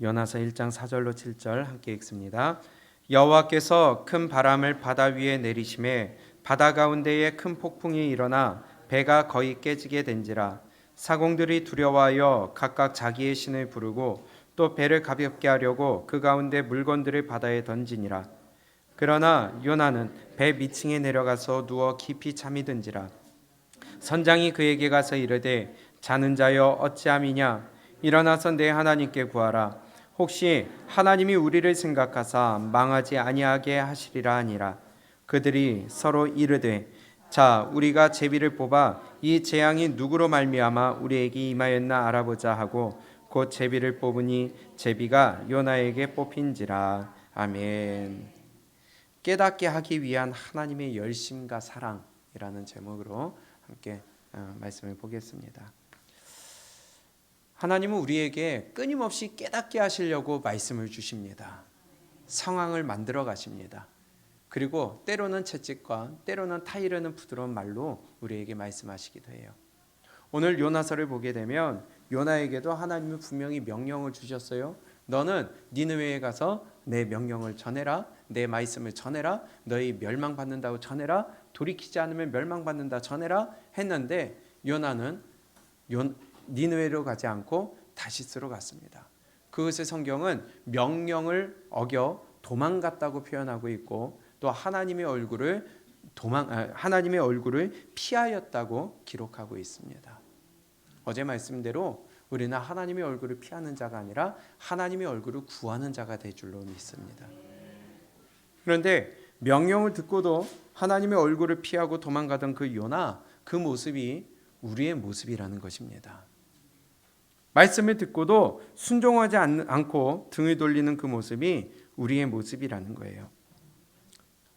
요나서 1장 4절로 7절 함께 읽습니다. 여호와께서 큰 바람을 바다 위에 내리심에 바다 가운데에 큰 폭풍이 일어나 배가 거의 깨지게 된지라. 사공들이 두려워하여 각각 자기의 신을 부르고 또 배를 가볍게 하려고 그 가운데 물건들을 바다에 던지니라. 그러나 요나는 배 밑층에 내려가서 누워 깊이 잠이 든지라. 선장이 그에게 가서 이르되 자는 자여 어찌함이냐. 일어나서 내 하나님께 구하라. 혹시 하나님이 우리를 생각하사 망하지 아니하게 하시리라 하니라. 그들이 서로 이르되 자 우리가 제비를 뽑아 이 재앙이 누구로 말미암아 우리에게 임하였나 알아보자 하고 곧 제비를 뽑으니 제비가 요나에게 뽑힌지라. 아멘. 깨닫게 하기 위한 하나님의 열심과 사랑이라는 제목으로 함께 말씀을 보겠습니다. 하나님은 우리에게 끊임없이 깨닫게 하시려고 말씀을 주십니다. 상황을 만들어 가십니다. 그리고 때로는 채찍과 때로는 타이르는 부드러운 말로 우리에게 말씀하시기도 해요. 오늘 요나서를 보게 되면 요나에게도 하나님은 분명히 명령을 주셨어요. 너는 니느웨에 가서 내 명령을 전해라. 내 말씀을 전해라. 너희 멸망받는다고 전해라. 돌이키지 않으면 멸망받는다 전해라 했는데 요나는 니느웨로 가지 않고 다시스로 갔습니다. 그것의 성경은 명령을 어겨 도망갔다고 표현하고 있고 또 하나님의 얼굴을 피하였다고 기록하고 있습니다. 어제 말씀대로 우리는 하나님의 얼굴을 피하는 자가 아니라 하나님의 얼굴을 구하는 자가 될 줄로 믿습니다. 그런데 명령을 듣고도 하나님의 얼굴을 피하고 도망가던 그 요나, 그 모습이 우리의 모습이라는 것입니다. 말씀을 듣고도 순종하지 않고 등을 돌리는 그 모습이 우리의 모습이라는 거예요.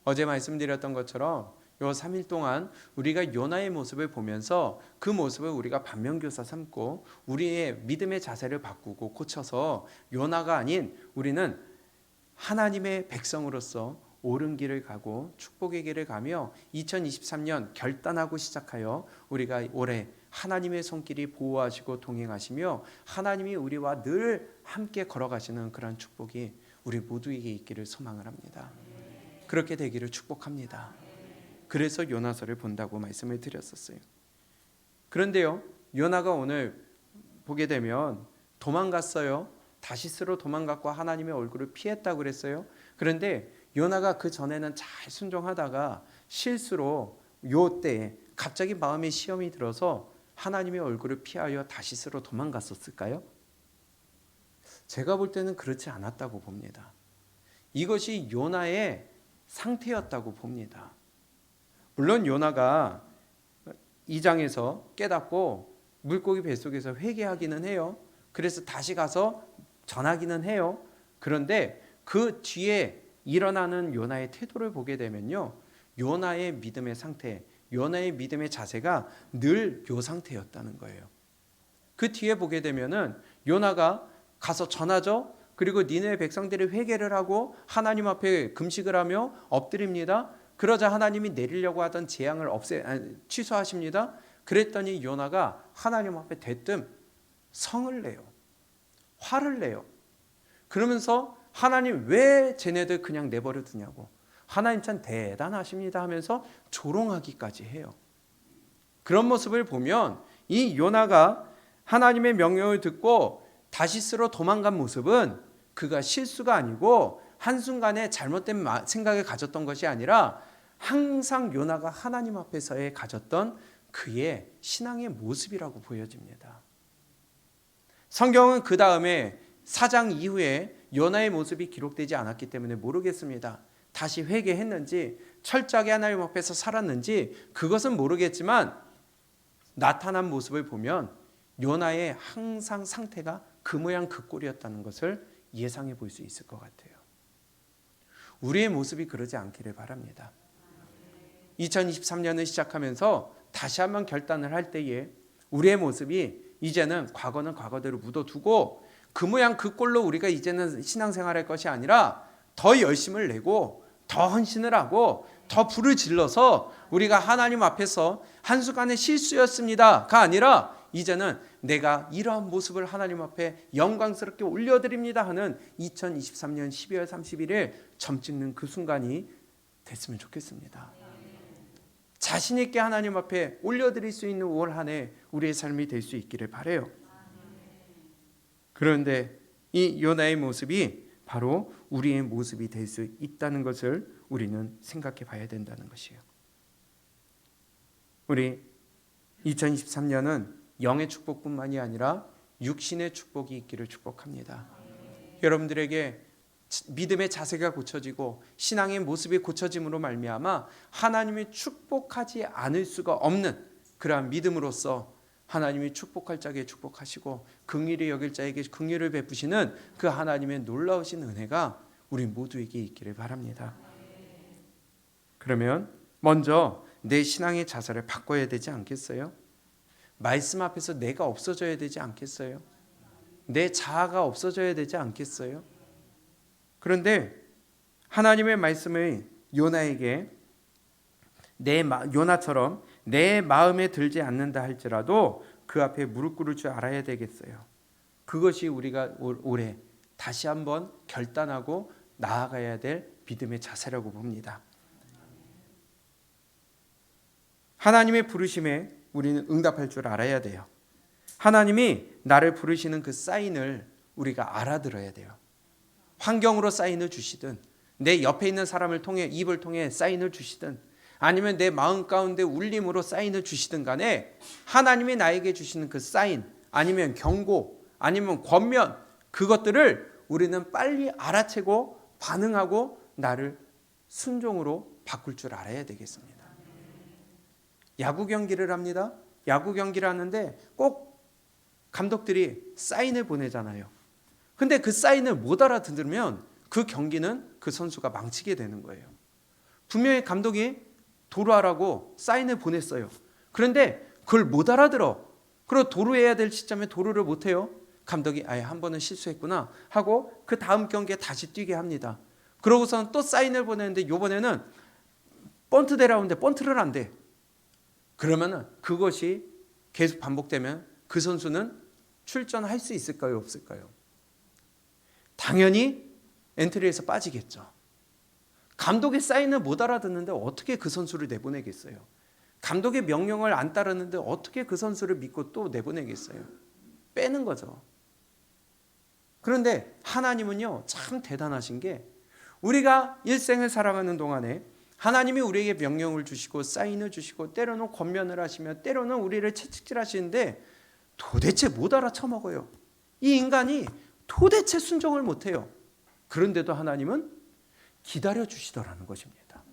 어제 말씀드렸던 것처럼 요 3일 동안 우리가 요나의 모습을 보면서 그 모습을 우리가 반면교사 삼고 우리의 믿음의 자세를 바꾸고 고쳐서 요나가 아닌 우리는 하나님의 백성으로서 옳은 길을 가고 축복의 길을 가며 2023년 결단하고 시작하여 우리가 올해 하나님의 손길이 보호하시고 동행하시며 하나님이 우리와 늘 함께 걸어가시는 그런 축복이 우리 모두에게 있기를 소망을 합니다. 그렇게 되기를 축복합니다. 그래서 요나서를 본다고 말씀을 드렸었어요. 그런데요, 요나가 오늘 보게 되면 도망갔어요. 다시스로 도망갔고 하나님의 얼굴을 피했다고 그랬어요. 그런데 요나가 그 전에는 잘 순종하다가 실수로 요 때에 갑자기 마음에 시험이 들어서 하나님의 얼굴을 피하여 다시스로 도망갔었을까요? 제가 볼 때는 그렇지 않았다고 봅니다. 이것이 요나의 상태였다고 봅니다. 물론 요나가 2장에서 깨닫고 물고기 뱃속에서 회개하기는 해요. 그래서 다시 가서 전하기는 해요. 그런데 그 뒤에 일어나는 요나의 태도를 보게 되면요, 요나의 믿음의 상태, 요나의 믿음의 자세가 늘 요 상태였다는 거예요. 그 뒤에 보게 되면은 요나가 가서 전하죠. 그리고 니느웨 백성들이 회개를 하고 하나님 앞에 금식을 하며 엎드립니다. 그러자 하나님이 내리려고 하던 재앙을 취소하십니다. 그랬더니 요나가 하나님 앞에 대뜸 성을 내요. 화를 내요. 그러면서 하나님 왜 쟤네들 그냥 내버려 두냐고, 하나님 참 대단하십니다 하면서 조롱하기까지 해요. 그런 모습을 보면 이 요나가 하나님의 명령을 듣고 다시스로 도망간 모습은 그가 실수가 아니고 한순간에 잘못된 생각을 가졌던 것이 아니라 항상 요나가 하나님 앞에서의 가졌던 그의 신앙의 모습이라고 보여집니다. 성경은 그 다음에 4장 이후에 요나의 모습이 기록되지 않았기 때문에 모르겠습니다. 다시 회개했는지 철저하게 하나님 앞에서 살았는지 그것은 모르겠지만 나타난 모습을 보면 요나의 항상 상태가 그 모양 그 꼴이었다는 것을 예상해 볼 수 있을 것 같아요. 우리의 모습이 그러지 않기를 바랍니다. 2023년을 시작하면서 다시 한번 결단을 할 때에 우리의 모습이 이제는 과거는 과거대로 묻어두고 그 모양 그 꼴로 우리가 이제는 신앙생활할 것이 아니라 더 열심을 내고 더 헌신을 하고 더 불을 질러서 우리가 하나님 앞에서 한순간의 실수였습니다가 아니라 이제는 내가 이러한 모습을 하나님 앞에 영광스럽게 올려드립니다 하는 2023년 12월 31일 점 찍는 그 순간이 됐으면 좋겠습니다. 자신 있게 하나님 앞에 올려드릴 수 있는 올 한 해 우리의 삶이 될 수 있기를 바라요. 그런데 이 요나의 모습이 바로 우리의 모습이 될 수 있다는 것을 우리는 생각해 봐야 된다는 것이에요. 우리 2023년은 영의 축복뿐만이 아니라 육신의 축복이 있기를 축복합니다. 여러분들에게 믿음의 자세가 고쳐지고 신앙의 모습이 고쳐짐으로 말미암아 하나님이 축복하지 않을 수가 없는 그러한 믿음으로써 하나님이 축복할 자에게 축복하시고 긍휼히 여길 자에게 긍휼을 베푸시는 그 하나님의 놀라우신 은혜가 우리 모두에게 있기를 바랍니다. 그러면 먼저 내 신앙의 자세를 바꿔야 되지 않겠어요? 말씀 앞에서 내가 없어져야 되지 않겠어요? 내 자아가 없어져야 되지 않겠어요? 그런데 하나님의 말씀을 요나에게 요나처럼 내 마음에 들지 않는다 할지라도 그 앞에 무릎 꿇을 줄 알아야 되겠어요. 그것이 우리가 올해 다시 한번 결단하고 나아가야 될 믿음의 자세라고 봅니다. 하나님의 부르심에 우리는 응답할 줄 알아야 돼요. 하나님이 나를 부르시는 그 사인을 우리가 알아들어야 돼요. 환경으로 사인을 주시든 내 옆에 있는 사람을 통해 입을 통해 사인을 주시든 아니면 내 마음 가운데 울림으로 사인을 주시든 간에 하나님이 나에게 주시는 그 사인 아니면 경고 아니면 권면 그것들을 우리는 빨리 알아채고 반응하고 나를 순종으로 바꿀 줄 알아야 되겠습니다. 야구 경기를 합니다. 야구 경기를 하는데 꼭 감독들이 사인을 보내잖아요. 근데 그 사인을 못 알아들으면 그 경기는 그 선수가 망치게 되는 거예요. 분명히 감독이 도루하라고 사인을 보냈어요. 그런데 그걸 못 알아들어. 그리고 도루해야 될 시점에 도루를 못해요. 감독이 아예 한 번은 실수했구나 하고 그 다음 경기에 다시 뛰게 합니다. 그러고서는 또 사인을 보내는데 이번에는 번트 대라운데 번트를 안 돼. 그러면은 그것이 계속 반복되면 그 선수는 출전할 수 있을까요? 없을까요? 당연히 엔트리에서 빠지겠죠. 감독의 사인을 못 알아듣는데 어떻게 그 선수를 내보내겠어요? 감독의 명령을 안 따르는데 어떻게 그 선수를 믿고 또 내보내겠어요? 빼는 거죠. 그런데 하나님은요 참 대단하신 게 우리가 일생을 살아가는 동안에 하나님이 우리에게 명령을 주시고 사인을 주시고 때로는 권면을 하시며 때로는 우리를 채찍질하시는데 도대체 못 알아쳐먹어요. 이 인간이 도대체 순종을 못해요. 그런데도 하나님은 기다려주시더라는 것입니다.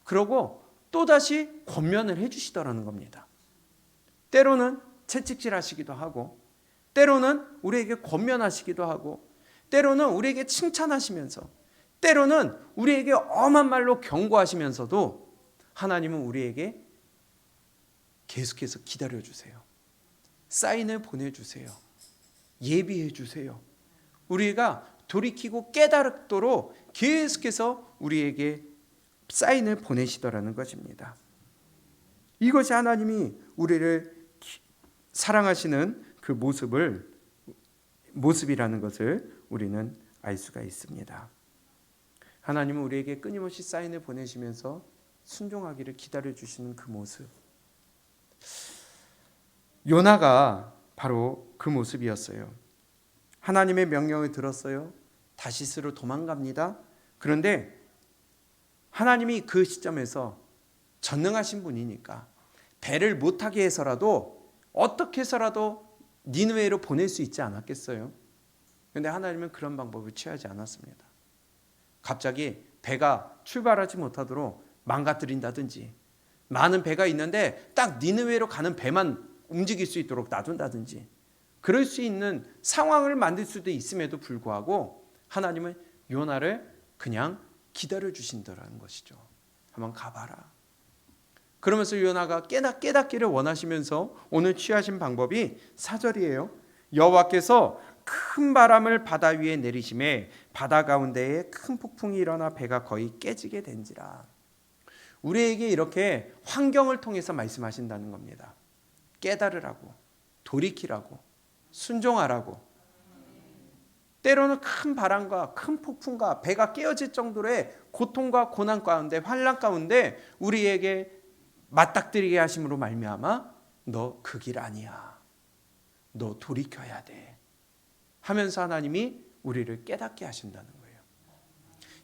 그러고 또다시 권면을 해주시더라는 겁니다. 때로는 채찍질하시기도 하고 때로는 우리에게 권면하시기도 하고 때로는 우리에게 칭찬하시면서 때로는 우리에게 엄한 말로 경고하시면서도 하나님은 우리에게 계속해서 기다려주세요. 사인을 보내주세요. 예비해주세요. 우리가 돌이키고 깨달도록 계속해서 우리에게 사인을 보내시더라는 것입니다. 이것이 하나님이 우리를 사랑하시는 그 모습이라는 것을 우리는 알 수가 있습니다. 하나님은 우리에게 끊임없이 사인을 보내시면서 순종하기를 기다려주시는 그 모습. 요나가 바로 그 모습이었어요. 하나님의 명령을 들었어요. 다시스로 도망갑니다. 그런데 하나님이 그 시점에서 전능하신 분이니까 배를 못타게 해서라도 어떻게 해서라도 니느웨로 보낼 수 있지 않았겠어요? 그런데 하나님은 그런 방법을 취하지 않았습니다. 갑자기 배가 출발하지 못하도록 망가뜨린다든지 많은 배가 있는데 딱 니느웨로 가는 배만 움직일 수 있도록 놔둔다든지 그럴 수 있는 상황을 만들 수도 있음에도 불구하고 하나님은 요나를 그냥 기다려주신다는 것이죠. 한번 가봐라. 그러면서 요나가 깨닫기를 원하시면서 오늘 취하신 방법이 4절이에요. 여호와께서 큰 바람을 바다 위에 내리심에 바다 가운데에 큰 폭풍이 일어나 배가 거의 깨지게 된지라. 우리에게 이렇게 환경을 통해서 말씀하신다는 겁니다. 깨달으라고, 돌이키라고, 순종하라고. 때로는 큰 바람과 큰 폭풍과 배가 깨어질 정도의 고통과 고난 가운데, 환난 가운데 우리에게 맞닥뜨리게 하심으로 말미암아 너 그 길 아니야, 너 돌이켜야 돼 하면서 하나님이 우리를 깨닫게 하신다는 거예요.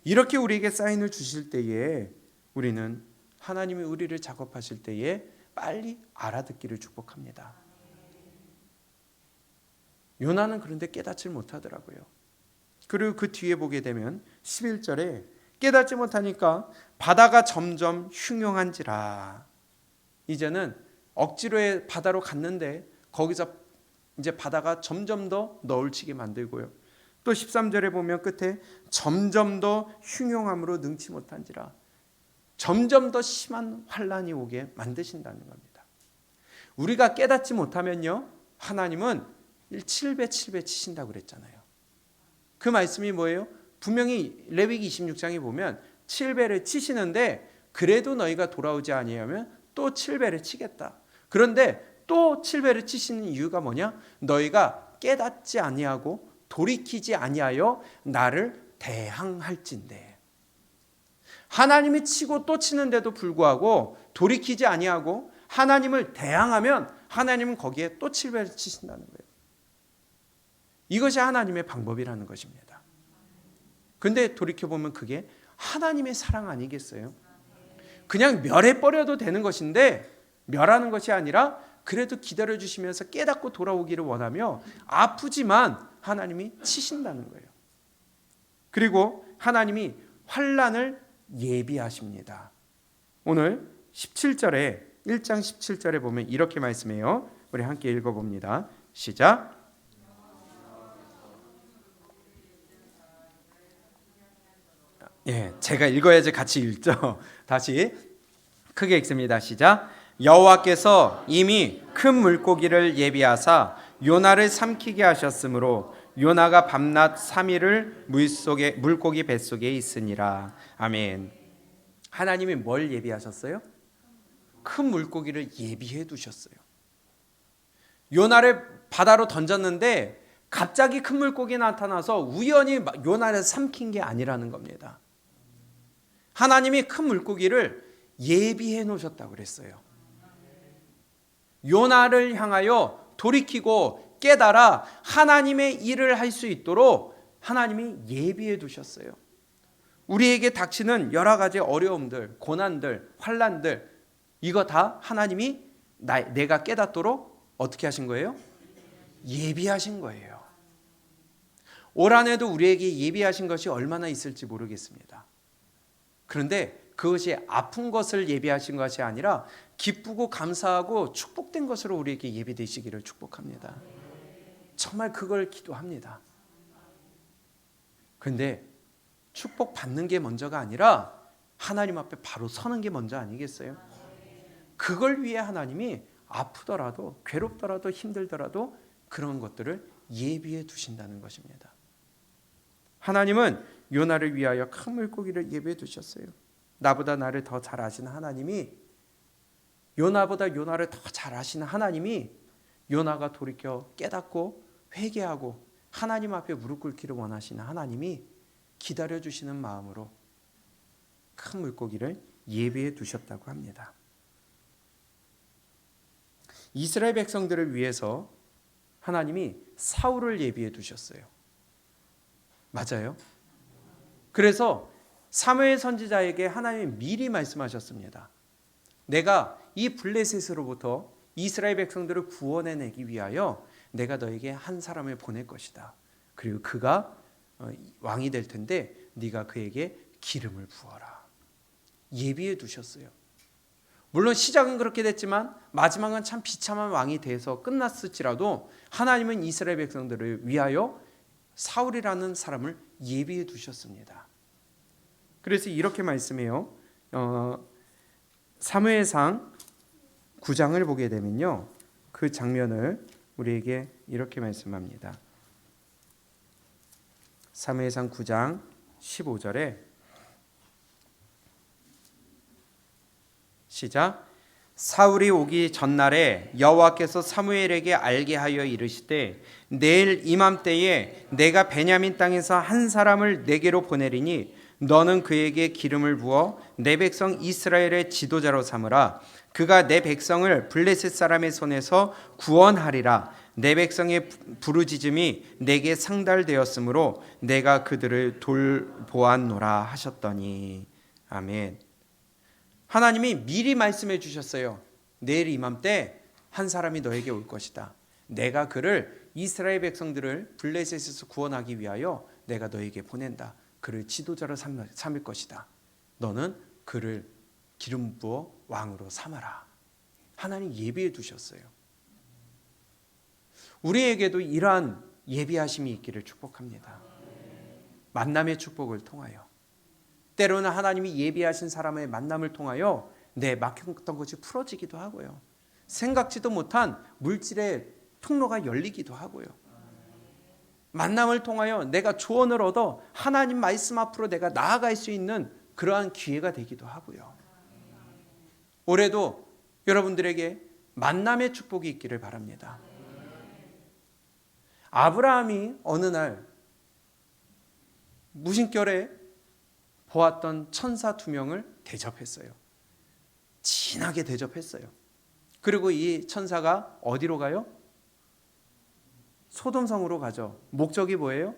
이렇게 우리에게 사인을 주실 때에 우리는 하나님이 우리를 작업하실 때에 빨리 알아듣기를 축복합니다. 요나는 그런데 깨닫지 못하더라고요. 그리고 그 뒤에 보게 되면 11절에 깨닫지 못하니까 바다가 점점 흉흉한지라. 이제는 억지로 바다로 갔는데 거기서 이제 바다가 점점 더 너울치게 만들고요. 또 13절에 보면 끝에 점점 더 흉흉함으로 능치 못한지라. 점점 더 심한 환란이 오게 만드신다는 겁니다. 우리가 깨닫지 못하면요, 하나님은 7배 7배 치신다고 그랬잖아요. 그 말씀이 뭐예요? 분명히 레위기 26장에 보면 7배를 치시는데 그래도 너희가 돌아오지 아니하면 또 7배를 치겠다. 그런데 또 7배를 치시는 이유가 뭐냐? 너희가 깨닫지 아니하고 돌이키지 아니하여 나를 대항할진대. 하나님이 치고 또 치는데도 불구하고 돌이키지 아니하고 하나님을 대항하면 하나님은 거기에 또 7배를 치신다는 거예요. 이것이 하나님의 방법이라는 것입니다. 근데 돌이켜보면 그게 하나님의 사랑 아니겠어요? 그냥 멸해버려도 되는 것인데 멸하는 것이 아니라 그래도 기다려주시면서 깨닫고 돌아오기를 원하며 아프지만 하나님이 치신다는 거예요. 그리고 하나님이 환난을 예비하십니다. 오늘 17절에 1장 17절에 보면 이렇게 말씀해요. 우리 함께 읽어봅니다. 시작. 예, 제가 읽어야지 같이 읽죠. 다시 크게 읽습니다. 시작. 여호와께서 이미 큰 물고기를 예비하사 요나를 삼키게 하셨으므로 요나가 밤낮 3일을 물고기 뱃속에 있으니라. 아멘. 하나님이 뭘 예비하셨어요? 큰 물고기를 예비해 두셨어요. 요나를 바다로 던졌는데 갑자기 큰 물고기 나타나서 우연히 요나를 삼킨 게 아니라는 겁니다. 하나님이 큰 물고기를 예비해 놓으셨다고 그랬어요. 요나를 향하여 돌이키고 깨달아 하나님의 일을 할 수 있도록 하나님이 예비해 두셨어요. 우리에게 닥치는 여러 가지 어려움들, 고난들, 환난들, 이거 다 하나님이 내가 깨닫도록 어떻게 하신 거예요? 예비하신 거예요. 올 한 해도 우리에게 예비하신 것이 얼마나 있을지 모르겠습니다. 그런데 그것이 아픈 것을 예비하신 것이 아니라 기쁘고 감사하고 축복된 것으로 우리에게 예비되시기를 축복합니다. 정말 그걸 기도합니다. 그런데 축복받는 게 먼저가 아니라 하나님 앞에 바로 서는 게 먼저 아니겠어요? 그걸 위해 하나님이 아프더라도 괴롭더라도 힘들더라도 그런 것들을 예비해 두신다는 것입니다. 하나님은 요나를 위하여 큰 물고기를 예비해 두셨어요. 나보다 나를 더 잘 아시는 하나님이, 요나보다 요나를 더 잘 아시는 하나님이 요나가 돌이켜 깨닫고 회개하고 하나님 앞에 무릎 꿇기를 원하시는 하나님이 기다려주시는 마음으로 큰 물고기를 예비해 두셨다고 합니다. 이스라엘 백성들을 위해서 하나님이 사울을 예비해 두셨어요. 맞아요? 그래서 사무엘 선지자에게 하나님이 미리 말씀하셨습니다. 내가 이 블레셋으로부터 이스라엘 백성들을 구원해내기 위하여 내가 너에게 한 사람을 보낼 것이다. 그리고 그가 왕이 될 텐데 네가 그에게 기름을 부어라. 예비해 두셨어요. 물론 시작은 그렇게 됐지만 마지막은 참 비참한 왕이 돼서 끝났을지라도 하나님은 이스라엘 백성들을 위하여 사울이라는 사람을 예비해 두셨습니다. 그래서 이렇게 말씀해요. 사무엘상 9장을 보게 되면요, 그 장면을 우리에게 이렇게 말씀합니다. 사무엘상 9장 15절에 시작. 사울이 오기 전날에 여호와께서 사무엘에게 알게 하여 이르시되 내일 이맘때에 내가 베냐민 땅에서 한 사람을 내게로 보내리니 너는 그에게 기름을 부어 내 백성 이스라엘의 지도자로 삼으라. 그가 내 백성을 블레셋 사람의 손에서 구원하리라. 내 백성의 부르짖음이 내게 상달되었으므로 내가 그들을 돌보았노라 하셨더니. 아멘. 하나님이 미리 말씀해 주셨어요. 내일 이맘때 한 사람이 너에게 올 것이다. 내가 그를 이스라엘 백성들을 블레셋에서 구원하기 위하여 내가 너에게 보낸다. 그를 지도자로 삼을 것이다. 너는 그를 기름 부어 왕으로 삼아라. 하나님 예비해 두셨어요. 우리에게도 이러한 예비하심이 있기를 축복합니다. 만남의 축복을 통하여, 때로는 하나님이 예비하신 사람의 만남을 통하여 내 막혔던 것이 풀어지기도 하고요. 생각지도 못한 물질의 통로가 열리기도 하고요. 만남을 통하여 내가 조언을 얻어 하나님 말씀 앞으로 내가 나아갈 수 있는 그러한 기회가 되기도 하고요. 올해도 여러분들에게 만남의 축복이 있기를 바랍니다. 아브라함이 어느 날 무심결에 보았던 천사 2명을 대접했어요. 진하게 대접했어요. 그리고 이 천사가 어디로 가요? 소돔성으로 가죠. 목적이 뭐예요?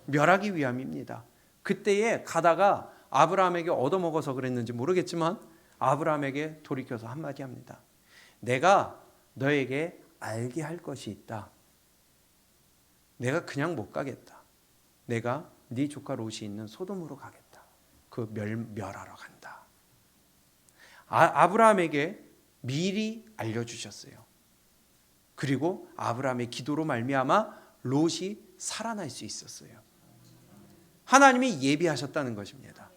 멸하기 위함입니다. 그때에 가다가 아브라함에게 얻어먹어서 그랬는지 모르겠지만 아브라함에게 돌이켜서 한마디 합니다. 내가 너에게 알게 할 것이 있다. 내가 그냥 못 가겠다. 내가 네 조카 롯이 있는 소돔으로 가겠다. 그 멸하러 간다. 아브라함에게 미리 알려주셨어요. 그리고 아브라함의 기도로 말미암아 롯이 살아날 수 있었어요. 하나님이 예비하셨다는 것입니다.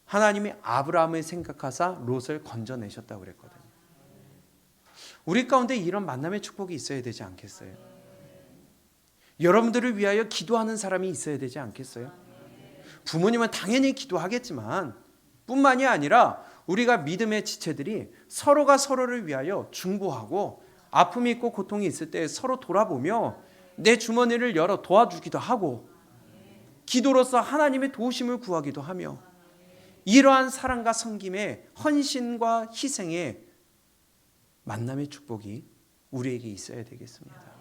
하나님이 아브라함을 생각하사 롯을 건져내셨다고 그랬거든요. 우리 가운데 이런 만남의 축복이 있어야 되지 않겠어요? 여러분들을 위하여 기도하는 사람이 있어야 되지 않겠어요? 부모님은 당연히 기도하겠지만 뿐만이 아니라 우리가 믿음의 지체들이 서로가 서로를 위하여 중보하고 아픔이 있고 고통이 있을 때 서로 돌아보며 내 주머니를 열어 도와주기도 하고 기도로서 하나님의 도우심을 구하기도 하며 이러한 사랑과 섬김의 헌신과 희생의 만남의 축복이 우리에게 있어야 되겠습니다.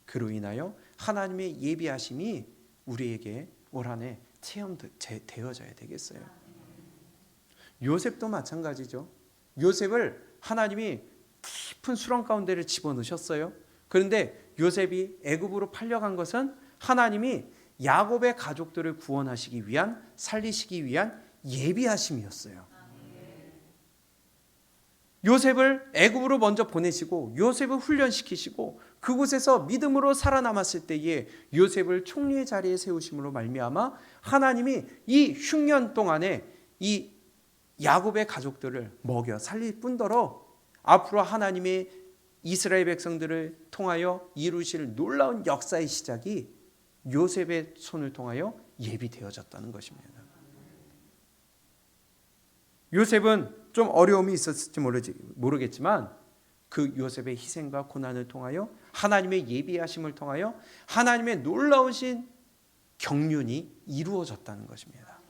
그로 인하여 하나님의 예비하심이 우리에게 올 한 해 체험되어져야 되겠어요. 요셉도 마찬가지죠. 요셉을 하나님이 깊은 수렁 가운데를 집어넣으셨어요. 그런데 요셉이 애굽으로 팔려간 것은 하나님이 야곱의 가족들을 구원하시기 위한, 살리시기 위한 예비하심이었어요. 요셉을 애굽으로 먼저 보내시고 요셉을 훈련시키시고 그곳에서 믿음으로 살아남았을 때에 요셉을 총리의 자리에 세우심으로 말미암아 하나님이 이 흉년 동안에 이 야곱의 가족들을 먹여 살릴 뿐더러 앞으로 하나님의 이스라엘 백성들을 통하여 이루실 놀라운 역사의 시작이 요셉의 손을 통하여 예비되어졌다는 것입니다. 요셉은 좀 어려움이 있었을지 모르겠지만 그 요셉의 희생과 고난을 통하여 하나님의 예비하심을 통하여 하나님의 놀라우신 경륜이 이루어졌다는 것입니다.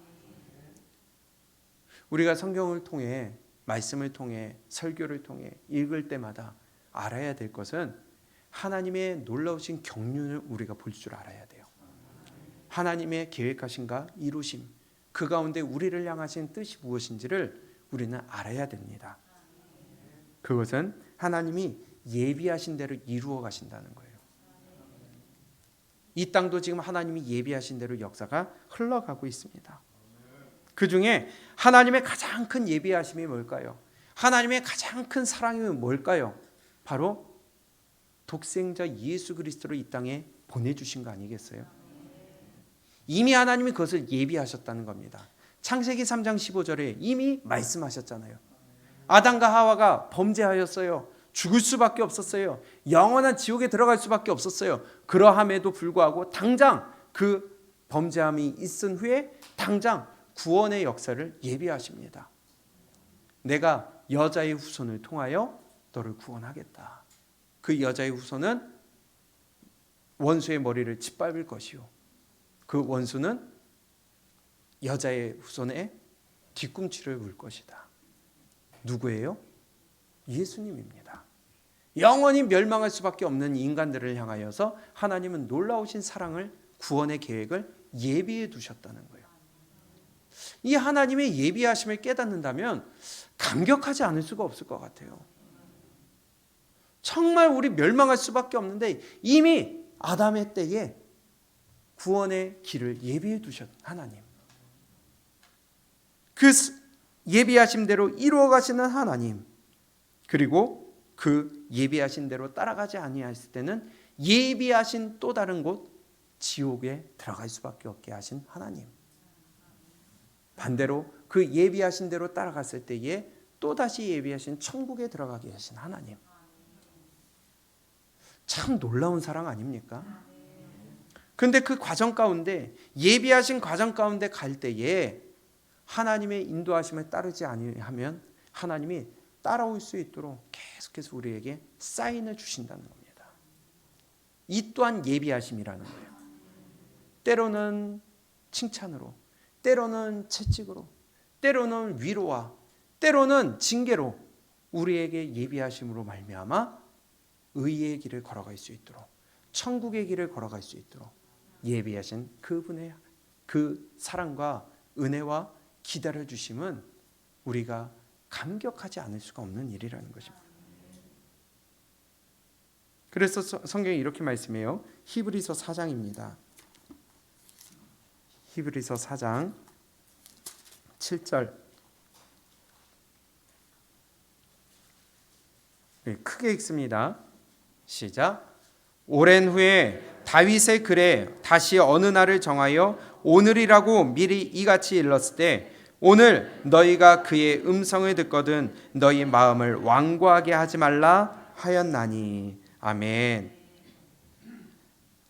우리가 성경을 통해 말씀을 통해 설교를 통해 읽을 때마다 알아야 될 것은 하나님의 놀라우신 경륜을 우리가 볼 줄 알아야 돼요. 하나님의 계획하심과 이루심, 그 가운데 우리를 향하신 뜻이 무엇인지를 우리는 알아야 됩니다. 그것은 하나님이 예비하신 대로 이루어 가신다는 거예요. 이 땅도 지금 하나님이 예비하신 대로 역사가 흘러가고 있습니다. 그 중에 하나님의 가장 큰 예비하심이 뭘까요? 하나님의 가장 큰 사랑이 뭘까요? 바로 독생자 예수 그리스도를 이 땅에 보내주신 거 아니겠어요? 이미 하나님이 그것을 예비하셨다는 겁니다. 창세기 3장 15절에 이미 말씀하셨잖아요. 아담과 하와가 범죄하였어요. 죽을 수밖에 없었어요. 영원한 지옥에 들어갈 수밖에 없었어요. 그러함에도 불구하고 당장 그 범죄함이 있은 후에 당장 구원의 역사를 예비하십니다. 내가 여자의 후손을 통하여 너를 구원하겠다. 그 여자의 후손은 원수의 머리를 짓밟을 것이요, 그 원수는 여자의 후손의 뒤꿈치를 물 것이다. 누구예요? 예수님입니다. 영원히 멸망할 수밖에 없는 인간들을 향하여서 하나님은 놀라우신 사랑을, 구원의 계획을 예비해 두셨다는 거예요. 이 하나님의 예비하심을 깨닫는다면 감격하지 않을 수가 없을 것 같아요. 정말 우리 멸망할 수밖에 없는데 이미 아담의 때에 구원의 길을 예비해 두셨 하나님, 그 예비하신 대로 이루어 가시는 하나님, 그리고 그 예비하신 대로 따라가지 아니했을 때는 예비하신 또 다른 곳 지옥에 들어갈 수밖에 없게 하신 하나님, 반대로 그 예비하신 대로 따라갔을 때에 또다시 예비하신 천국에 들어가게 하신 하나님. 참 놀라운 사랑 아닙니까? 근데 그 과정 가운데, 예비하신 과정 가운데 갈 때에 하나님의 인도하심을 따르지 아니하면 하나님이 따라올 수 있도록 계속해서 우리에게 사인을 주신다는 겁니다. 이 또한 예비하심이라는 거예요. 때로는 칭찬으로, 때로는 채찍으로, 때로는 위로와, 때로는 징계로 우리에게 예비하심으로 말미암아 의의 길을 걸어갈 수 있도록, 천국의 길을 걸어갈 수 있도록 예비하신 그분의 그 사랑과 은혜와 기다려주심은 우리가 감격하지 않을 수가 없는 일이라는 것입니다. 그래서 성경이 이렇게 말씀해요. 히브리서 4장입니다. 히브리서 4장 7절, 크게 읽습니다. 시작. 오랜 후에 다윗의 글에 다시 어느 날을 정하여 오늘이라고 미리 이같이 일렀을 때, 오늘 너희가 그의 음성을 듣거든 너희 마음을 완고하게 하지 말라 하였나니. 아멘.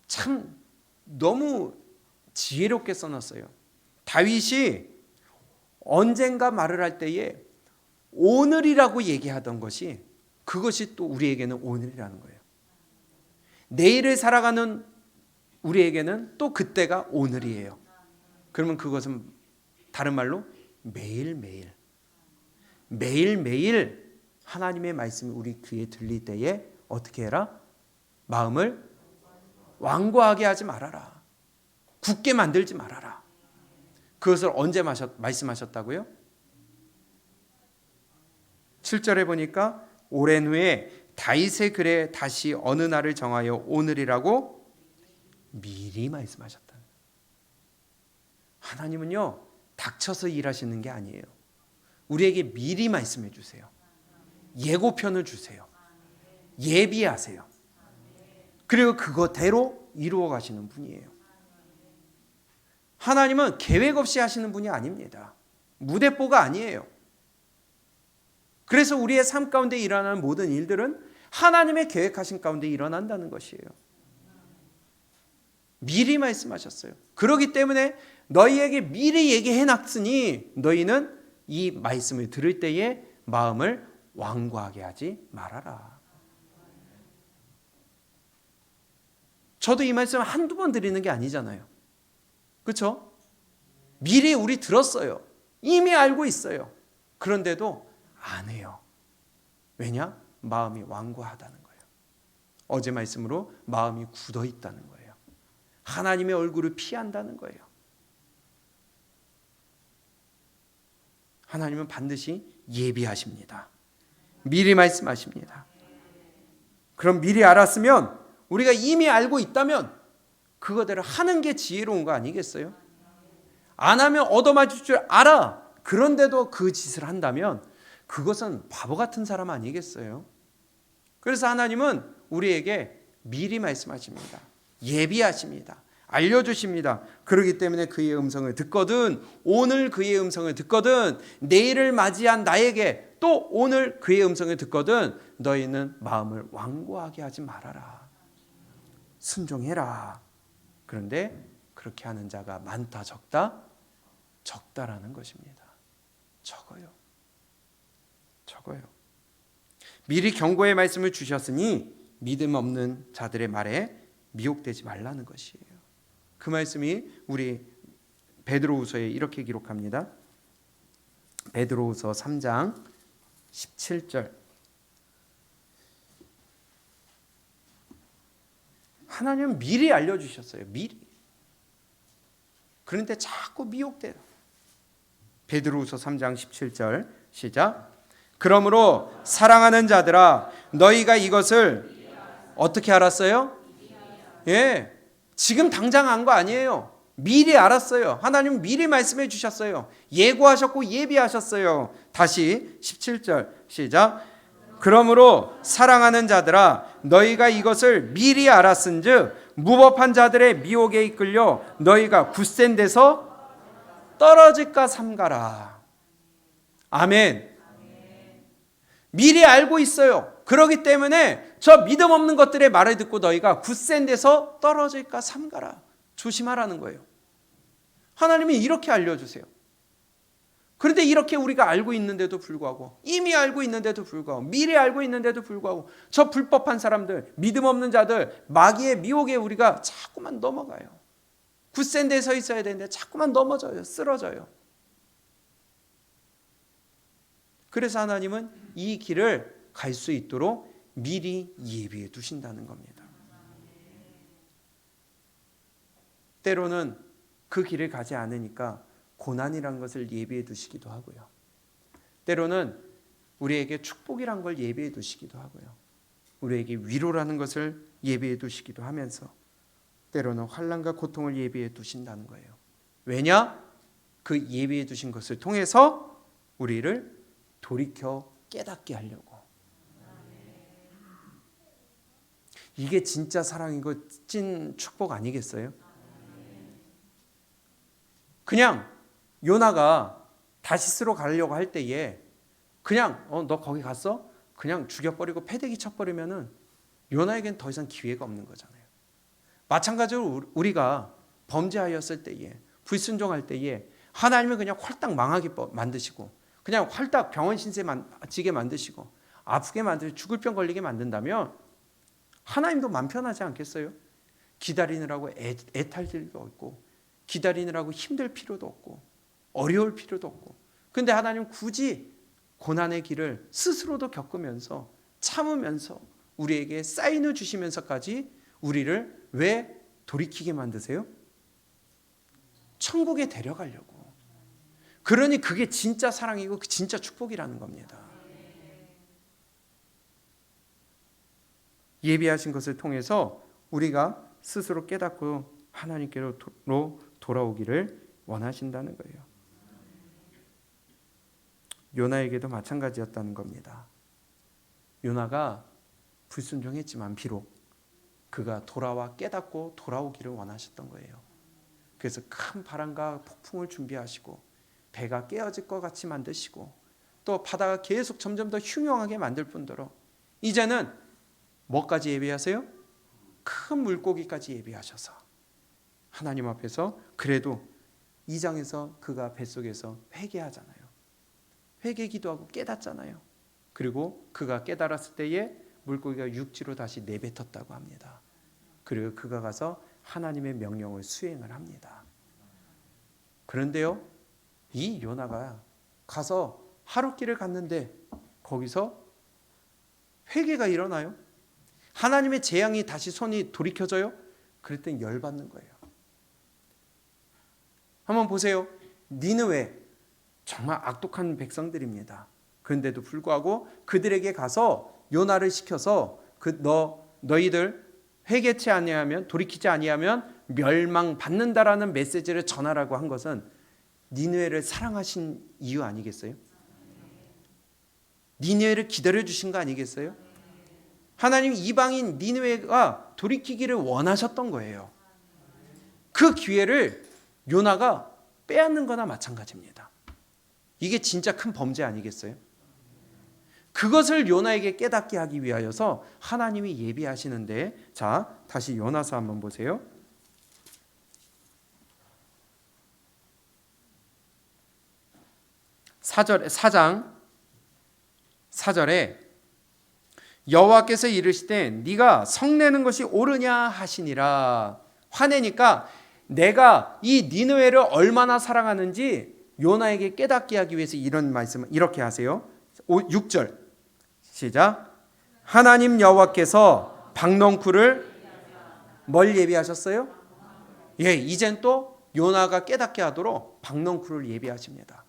참 너무 지혜롭게 써놨어요. 다윗이 언젠가 말을 할 때에 오늘이라고 얘기하던 것이, 그것이 또 우리에게는 오늘이라는 거예요. 내일을 살아가는 우리에게는 또 그때가 오늘이에요. 그러면 그것은 다른 말로 매일매일, 매일매일 하나님의 말씀이 우리 귀에 들릴 때에 어떻게 해라? 마음을 완고하게 하지 말아라. 굳게 만들지 말아라. 그것을 언제 말씀하셨다고요? 7절에 보니까 오랜 후에 다윗의 글에 다시 어느 날을 정하여 오늘이라고 미리 말씀하셨다. 하나님은요, 닥쳐서 일하시는 게 아니에요. 우리에게 미리 말씀해 주세요. 예고편을 주세요. 예비하세요. 그리고 그거대로 이루어 가시는 분이에요. 하나님은 계획 없이 하시는 분이 아닙니다. 무대뽀가 아니에요. 그래서 우리의 삶 가운데 일어나는 모든 일들은 하나님의 계획하신 가운데 일어난다는 것이에요. 미리 말씀하셨어요. 그렇기 때문에 너희에게 미리 얘기해놨으니 너희는 이 말씀을 들을 때에 마음을 완고하게 하지 말아라. 저도 이 말씀을 한두 번 드리는 게 아니잖아요. 그렇죠? 미리 우리 들었어요. 이미 알고 있어요. 그런데도 안 해요. 왜냐? 마음이 완고하다는 거예요. 어제 말씀으로 마음이 굳어 있다는 거예요. 하나님의 얼굴을 피한다는 거예요. 하나님은 반드시 예비하십니다. 미리 말씀하십니다. 그럼 미리 알았으면, 우리가 이미 알고 있다면 그거대로 하는 게 지혜로운 거 아니겠어요? 안 하면 얻어맞을 줄 알아. 그런데도 그 짓을 한다면 그것은 바보 같은 사람 아니겠어요? 그래서 하나님은 우리에게 미리 말씀하십니다. 예비하십니다. 알려주십니다. 그렇기 때문에 그의 음성을 듣거든, 오늘 그의 음성을 듣거든, 내일을 맞이한 나에게 또 오늘 그의 음성을 듣거든 너희는 마음을 완고하게 하지 말아라. 순종해라. 그런데 그렇게 하는 자가 많다 적다? 적다라는 것입니다. 적어요. 적어요. 미리 경고의 말씀을 주셨으니 믿음 없는 자들의 말에 미혹되지 말라는 것이에요. 그 말씀이 우리 베드로후서에 이렇게 기록합니다. 베드로후서 3장 17절. 하나님은 미리 알려주셨어요. 미리. 그런데 자꾸 미혹돼요. 베드로후서 3장 17절 시작. 그러므로 사랑하는 자들아 너희가 이것을 어떻게 알았어요? 예, 지금 당장 안 거 아니에요. 미리 알았어요. 하나님은 미리 말씀해 주셨어요. 예고하셨고 예비하셨어요. 다시 17절 시작. 그러므로 사랑하는 자들아 너희가 이것을 미리 알았은즉 무법한 자들의 미혹에 이끌려 너희가 굳센 데서 떨어질까 삼가라. 아멘. 미리 알고 있어요. 그렇기 때문에 저 믿음 없는 것들의 말을 듣고 너희가 굳센 데서 떨어질까 삼가라. 조심하라는 거예요. 하나님이 이렇게 알려주세요. 그런데 이렇게 우리가 알고 있는데도 불구하고, 이미 알고 있는데도 불구하고, 미리 알고 있는데도 불구하고 저 불법한 사람들, 믿음 없는 자들, 마귀의 미혹에 우리가 자꾸만 넘어가요. 굳센 데에 서 있어야 되는데 자꾸만 넘어져요. 쓰러져요. 그래서 하나님은 이 길을 갈 수 있도록 미리 예비해 두신다는 겁니다. 때로는 그 길을 가지 않으니까 고난이란 것을 예비해 두시기도 하고요. 때로는 우리에게 축복이란 걸 예비해 두시기도 하고요. 우리에게 위로라는 것을 예비해 두시기도 하면서 때로는 환난과 고통을 예비해 두신다는 거예요. 왜냐? 그 예비해 두신 것을 통해서 우리를 돌이켜 깨닫게 하려고. 이게 진짜 사랑이고 찐 축복 아니겠어요? 그냥 요나가 다시스로 가려고 할 때에 그냥 너 거기 갔어? 그냥 죽여버리고 패대기 쳐버리면은 요나에겐 더 이상 기회가 없는 거잖아요. 마찬가지로 우리가 범죄하였을 때에, 불순종할 때에 하나님은 그냥 홀딱 망하게 만드시고 그냥 홀딱 병원 신세 지게 만드시고 아프게 만들고 죽을 병 걸리게 만든다면 하나님도 맘 편하지 않겠어요? 기다리느라고 애탈 필요도 없고 기다리느라고 힘들 필요도 없고 어려울 필요도 없고. 근데 하나님은 굳이 고난의 길을 스스로도 겪으면서 참으면서 우리에게 사인을 주시면서까지 우리를 왜 돌이키게 만드세요? 천국에 데려가려고. 그러니 그게 진짜 사랑이고 진짜 축복이라는 겁니다. 예비하신 것을 통해서 우리가 스스로 깨닫고 하나님께로 돌아오기를 원하신다는 거예요. 요나에게도 마찬가지였다는 겁니다. 요나가 불순종했지만 비록 그가 돌아와 깨닫고 돌아오기를 원하셨던 거예요. 그래서 큰 바람과 폭풍을 준비하시고 배가 깨어질 것 같이 만드시고 또 바다가 계속 점점 더 흉흉하게 만들 뿐더러 이제는 뭐까지 예비하세요? 큰 물고기까지 예비하셔서 하나님 앞에서 그래도 2장에서 그가 뱃속에서 회개하잖아요. 회개 기도하고 깨닫잖아요. 그리고 그가 깨달았을 때에 물고기가 육지로 다시 내뱉었다고 합니다. 그리고 그가 가서 하나님의 명령을 수행을 합니다. 그런데요, 이 요나가 가서 하룻길을 갔는데 거기서 회개가 일어나요? 하나님의 재앙이 다시 손이 돌이켜져요? 그랬더니 열받는 거예요. 한번 보세요. 니느웨 정말 악독한 백성들입니다. 그런데도 불구하고 그들에게 가서 요나를 시켜서 너희들 회개치 아니하면 돌이키지 아니하면 멸망받는다라는 메시지를 전하라고 한 것은 니느웨를 사랑하신 이유 아니겠어요? 니느웨를 기다려주신 거 아니겠어요? 하나님 이방인 니느웨가 돌이키기를 원하셨던 거예요. 그 기회를 요나가 빼앗는 거나 마찬가지입니다. 이게 진짜 큰 범죄 아니겠어요? 그것을 요나에게 깨닫게 하기 위하여서 하나님이 예비하시는데, 자 다시 요나서 한번 보세요. 4장 4절에 여호와께서 이르시되 네가 성내는 것이 옳으냐 하시니라. 화내니까 내가 이 니느웨를 얼마나 사랑하는지 요나에게 깨닫게 하기 위해서 이런 말씀을 이렇게 하세요. 6절 시작. 하나님 여호와께서 박넝쿨을 뭘 예비하셨어요? 예, 이젠 또 요나가 깨닫게 하도록 박넝쿨을 예비하십니다.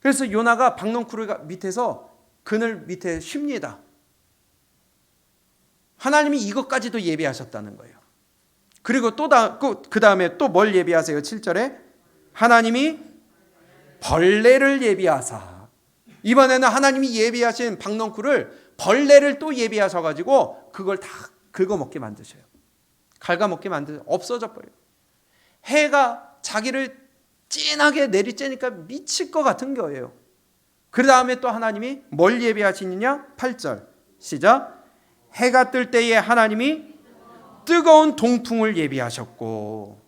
그래서 요나가 박넝쿨 밑에서 그늘 밑에 쉽니다. 하나님이 이것까지도 예비하셨다는 거예요. 그리고 그 다음에 또 뭘 예비하세요? 7절에 하나님이 벌레를 예비하사. 이번에는 하나님이 예비하신 박넝쿨을 벌레를 또 예비하셔가지고 그걸 다 긁어먹게 만드셔요. 갉아먹게 만드셔요. 없어져 버려요. 해가 자기를 진하게 내리쬐니까 미칠 것 같은 거예요. 그 다음에 또 하나님이 뭘 예비하시느냐? 8절 시작. 해가 뜰 때에 하나님이 뜨거운 동풍을 예비하셨고,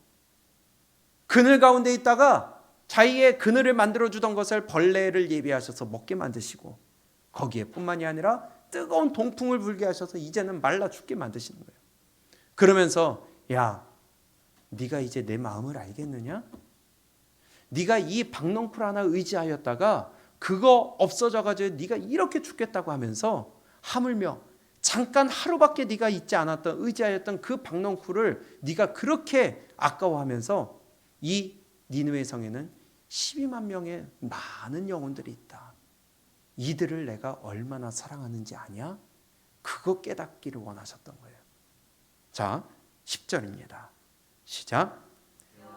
그늘 가운데 있다가 자기의 그늘을 만들어주던 것을 벌레를 예비하셔서 먹게 만드시고, 거기에 뿐만이 아니라 뜨거운 동풍을 불게 하셔서 이제는 말라 죽게 만드시는 거예요. 그러면서 야, 네가 이제 내 마음을 알겠느냐? 네가 이 박넝쿨 하나 의지하였다가 그거 없어져가지고 네가 이렇게 죽겠다고 하면서 하물며 잠깐 하루밖에 네가 있지 않았던 의지하였던 그 박넝쿨을 네가 그렇게 아까워하면서 이 니느웨 성에는 12만 명의 많은 영혼들이 있다. 이들을 내가 얼마나 사랑하는지 아냐? 그거 깨닫기를 원하셨던 거예요. 자, 10절입니다. 시작.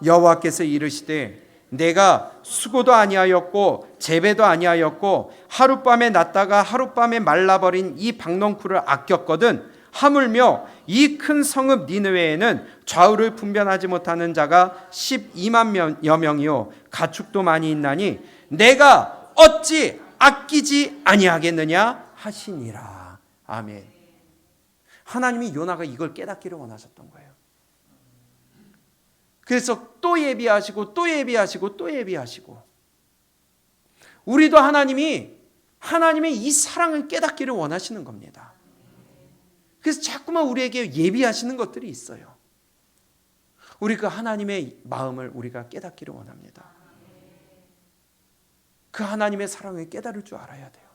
여호와께서 이르시되 내가 수고도 아니하였고 재배도 아니하였고 하룻밤에 났다가 하룻밤에 말라버린 이 박넝쿨을 아꼈거든. 하물며 이 큰 성읍 니느웨에는 좌우를 분별하지 못하는 자가 12만여 명이요 가축도 많이 있나니 내가 어찌 아끼지 아니하겠느냐 하시니라. 아멘. 하나님이 요나가 이걸 깨닫기를 원하셨던 거예요. 그래서 또 예비하시고 또 예비하시고 또 예비하시고, 우리도 하나님의 이 사랑을 깨닫기를 원하시는 겁니다. 그래서 자꾸만 우리에게 예비하시는 것들이 있어요. 우리 그 하나님의 마음을 우리가 깨닫기를 원합니다. 그 하나님의 사랑을 깨달을 줄 알아야 돼요.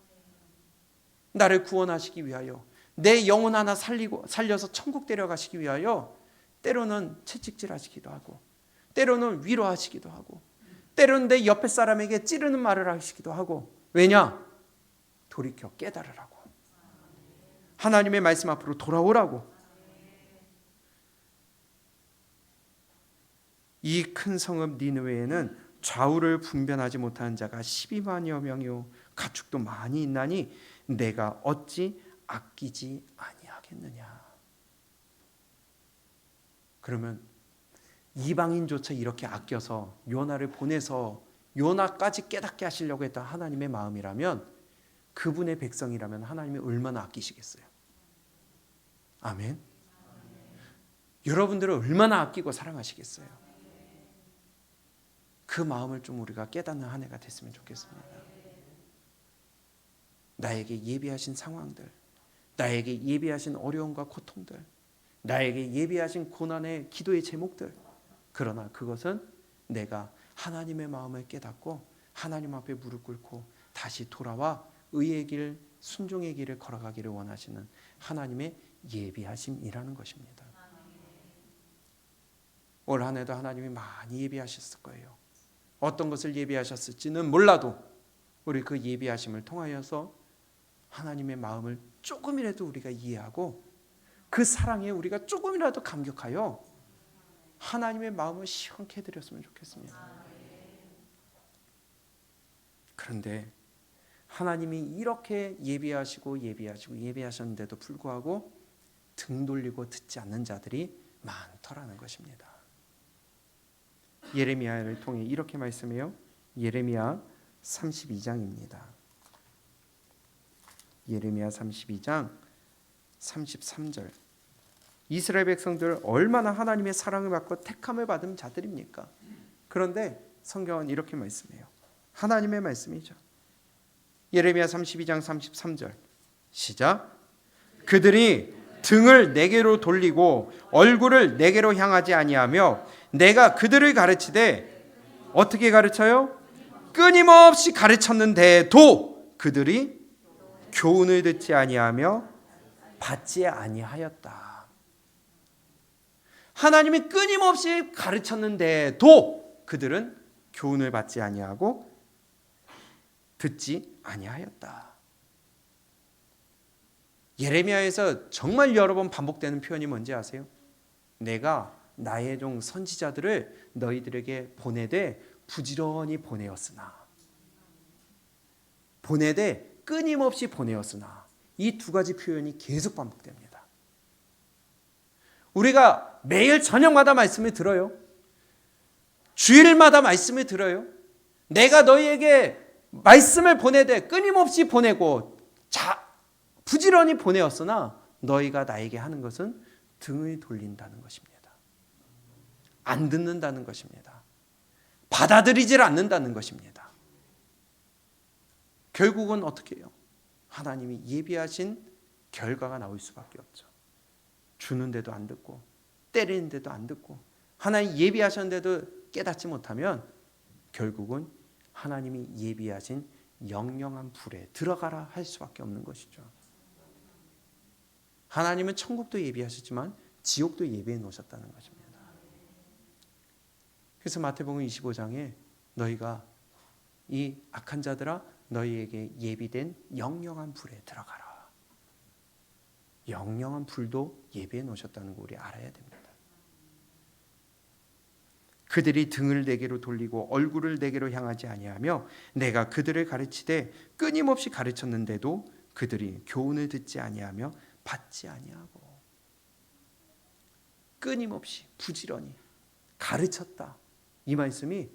나를 구원하시기 위하여, 내 영혼 하나 살려서 천국 데려가시기 위하여 때로는 채찍질하시기도 하고, 때로는 위로하시기도 하고, 때로는 내 옆에 사람에게 찌르는 말을 하시기도 하고. 왜냐? 돌이켜 깨달으라고, 하나님의 말씀 앞으로 돌아오라고. 이 큰 성읍 니느웨에는 좌우를 분별하지 못하는 자가 12만여 명이요 가축도 많이 있나니 내가 어찌 아끼지 아니하겠느냐. 그러면 이방인조차 이렇게 아껴서 요나를 보내서 요나까지 깨닫게 하시려고 했던 하나님의 마음이라면, 그분의 백성이라면 하나님이 얼마나 아끼시겠어요? 아멘. 여러분들을 얼마나 아끼고 사랑하시겠어요? 그 마음을 좀 우리가 깨닫는 한 해가 됐으면 좋겠습니다. 나에게 예비하신 상황들, 나에게 예비하신 어려움과 고통들, 나에게 예비하신 고난의 기도의 제목들, 그러나 그것은 내가 하나님의 마음을 깨닫고 하나님 앞에 무릎 꿇고 다시 돌아와 의의 길, 순종의 길을 걸어가기를 원하시는 하나님의 예비하심이라는 것입니다. 올 한 해도 하나님이 많이 예비하셨을 거예요. 어떤 것을 예비하셨을지는 몰라도 우리 그 예비하심을 통하여서 하나님의 마음을 조금이라도 우리가 이해하고 그 사랑에 우리가 조금이라도 감격하여 하나님의 마음을 시원케 해드렸으면 좋겠습니다. 그런데 하나님이 이렇게 예비하셨는데도 불구하고 등 돌리고 듣지 않는 자들이 많더라는 것입니다. 예레미야를 통해 이렇게 말씀해요. 예레미야 32장입니다. 예레미야 32장 33절. 이스라엘 백성들 얼마나 하나님의 사랑을 받고 택함을 받은 자들입니까? 그런데 성경은 이렇게 말씀해요. 하나님의 말씀이죠. 예레미야 32장 33절 시작. 그들이 등을 내게로 돌리고 얼굴을 내게로 향하지 아니하며 내가 그들을 가르치되 어떻게 가르쳐요? 끊임없이 가르쳤는데도 그들이 교훈을 듣지 아니하며 받지 아니하였다. 하나님이 끊임없이 가르쳤는데도 그들은 교훈을 받지 아니하고 듣지 아니하였다. 예레미야에서 정말 여러 번 반복되는 표현이 뭔지 아세요? 내가 나의 종 선지자들을 너희들에게 보내되 부지런히 보내었으나, 보내되 끊임없이 보내었으나, 이 두 가지 표현이 계속 반복됩니다. 우리가 매일 저녁마다 말씀을 들어요. 주일마다 말씀을 들어요. 내가 너희에게 말씀을 보내되 끊임없이 보내고 부지런히 보내었으나 너희가 나에게 하는 것은 등을 돌린다는 것입니다. 안 듣는다는 것입니다. 받아들이질 않는다는 것입니다. 결국은 어떻게 해요? 하나님이 예비하신 결과가 나올 수밖에 없죠. 주는데도 안 듣고 때리는데도 안 듣고 하나님 예비하셨는데도 깨닫지 못하면 결국은 하나님이 예비하신 영영한 불에 들어가라 할 수밖에 없는 것이죠. 하나님은 천국도 예비하셨지만 지옥도 예비해 놓으셨다는 것입니다. 그래서 마태복음 25장에 너희가 이 악한 자들아 너희에게 예비된 영영한 불에 들어가라. 영영한 불도 예비해 놓으셨다는 거 우리 알아야 됩니다. 그들이 등을 내게로 돌리고 얼굴을 내게로 향하지 아니하며 내가 그들을 가르치되 끊임없이 가르쳤는데도 그들이 교훈을 듣지 아니하며 받지 아니하고. 끊임없이 부지런히 가르쳤다. 이 말씀이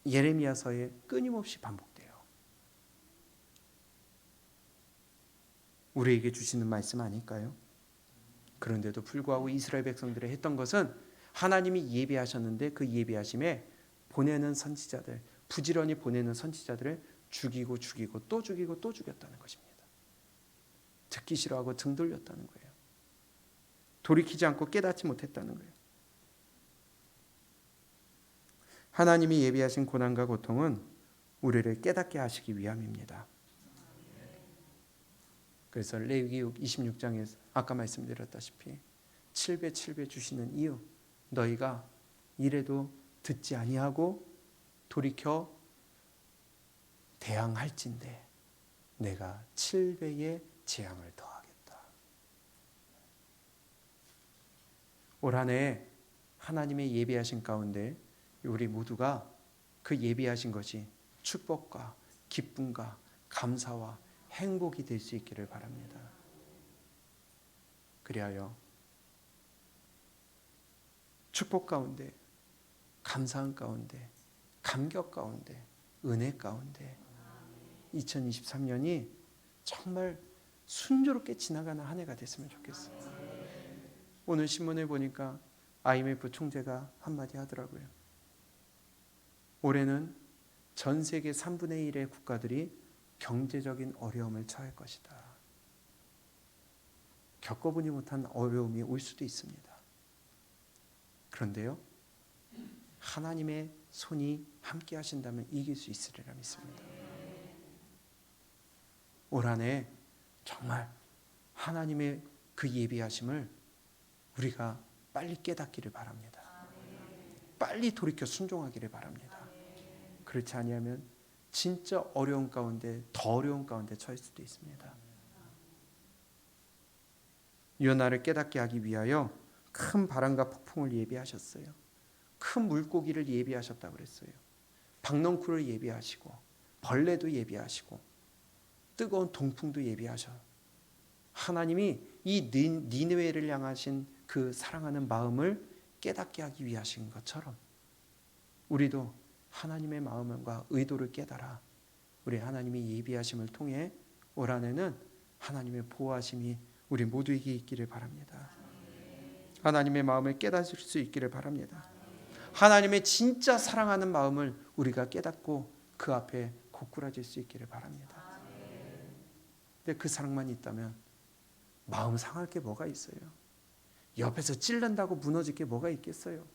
예레미야서에 끊임없이 반복돼요. 우리에게 주시는 말씀 아닐까요? 그런데도 불구하고 이스라엘 백성들이 했던 것은 하나님이 예비하셨는데 그 예비하심에 보내는 선지자들, 부지런히 보내는 선지자들을 죽이고 또 죽이고 또 죽였다는 것입니다. 듣기 싫어하고 등 돌렸다는 거예요. 돌이키지 않고 깨닫지 못했다는 거예요. 하나님이 예비하신 고난과 고통은 우리를 깨닫게 하시기 위함입니다. 그래서 레위기 26장에서 아까 말씀드렸다시피 7배 7배 주시는 이유, 너희가 이래도 듣지 아니하고 돌이켜 대항할진대 내가 7배의 재앙을 더하겠다. 올 한 해 하나님의 예비하신 가운데 우리 모두가 그 예비하신 것이 축복과 기쁨과 감사와 행복이 될 수 있기를 바랍니다. 그리하여 축복 가운데, 감사한 가운데, 감격 가운데, 은혜 가운데 2023년이 정말 순조롭게 지나가는 한 해가 됐으면 좋겠어요. 오늘 신문을 보니까 IMF 총재가 한마디 하더라고요. 올해는 전 세계 3분의 1의 국가들이 경제적인 어려움을 처할 것이다. 겪어보지 못한 어려움이 올 수도 있습니다. 그런데요, 하나님의 손이 함께 하신다면 이길 수 있으리라 믿습니다. 올 한 해 정말 하나님의 그 예비하심을 우리가 빨리 깨닫기를 바랍니다. 빨리 돌이켜 순종하기를 바랍니다. 그렇지 아니하면 진짜 어려운 가운데, 더 어려운 가운데 처할 수도 있습니다. 요나를 깨닫게 하기 위하여 큰 바람과 폭풍을 예비하셨어요. 큰 물고기를 예비하셨다고 그랬어요. 박넝쿨을 예비하시고 벌레도 예비하시고 뜨거운 동풍도 예비하셔. 하나님이 이 니느웨를 향하신 그 사랑하는 마음을 깨닫게 하기 위하신 것처럼 우리도 하나님의 마음과 의도를 깨달아 우리 하나님이 예비하심을 통해 올 한 해는 하나님의 보호하심이 우리 모두에게 있기를 바랍니다. 하나님의 마음을 깨닫을 수 있기를 바랍니다. 하나님의 진짜 사랑하는 마음을 우리가 깨닫고 그 앞에 고꾸라질 수 있기를 바랍니다. 근데 그 사랑만 있다면 마음 상할 게 뭐가 있어요? 옆에서 찔른다고 무너질 게 뭐가 있겠어요?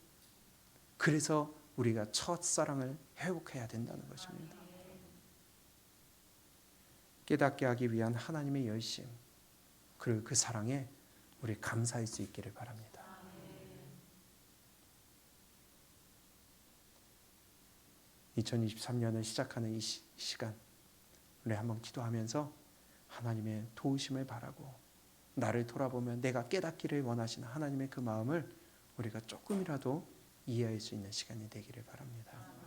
그래서 우리가 첫사랑을 회복해야 된다는 것입니다. 깨닫게 하기 위한 하나님의 열심, 그리고 그 사랑에 우리 감사할 수 있기를 바랍니다. 2023년을 시작하는 이 시간, 우리 한번 기도하면서 하나님의 도우심을 바라고 나를 돌아보며 내가 깨닫기를 원하시는 하나님의 그 마음을 우리가 조금이라도 이해할 수 있는 시간이 되기를 바랍니다.